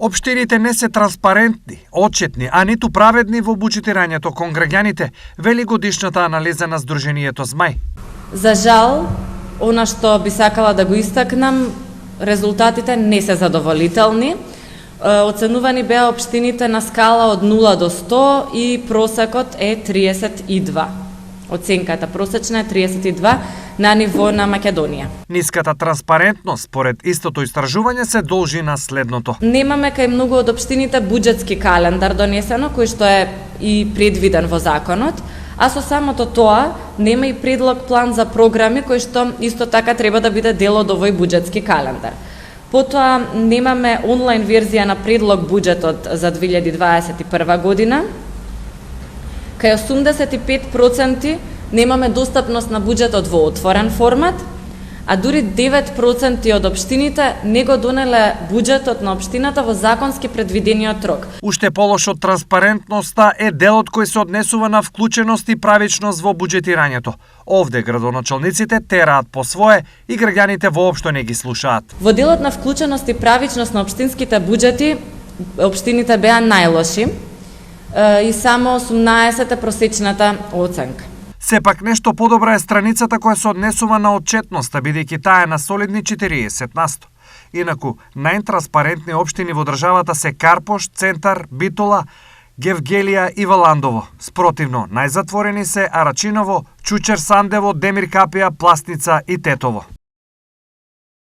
Општините не се транспарентни, отчетни, а ниту праведни во буџетирањето кон граѓаните, вели годишната анализа на Сдруженијето Змај. За жал, она што би сакала да го истакнам, резултатите не се задоволителни. Оценувани беа општините на скала од 0 до 100 и просекот е 32. Оценката просечна е 32 на ниво на Македонија. Ниската транспарентност, според истото истражување, се должи на следното. Немаме кај многу од општините буџетски календар донесено, кој што е и предвиден во законот, а со самото тоа нема и предлог план за програми кој што исто така треба да биде дел од овој буџетски календар. Потоа немаме онлайн верзија на предлог буџетот за 2021 година. Кај 85% немаме достапност на буџетот во отворен формат, а дури 9% од општините не го донеле буџетот на општината во законски предвидениот рок. Уште полош од транспарентноста е делот кој се однесува на вклученост и правичност во буџетирањето. Овде градоначалниците тераат по свое и граѓаните воопшто не ги слушаат. Во делот на вклученост и правичност на општинските буџети, општините беа најлоши и само 18 е просечната оценка. Сепак нешто подобра е страницата која се однесува на отчетноста, бидејќи таа е на солидни 40%. Инаку, најтранспарентни општини во државата се Карпош, Центар, Битола, Гевгелија и Валандово. Спротивно, најзатворени се Арачиново, Чучер Сандево, Демир Капија, Пласница и Тетово.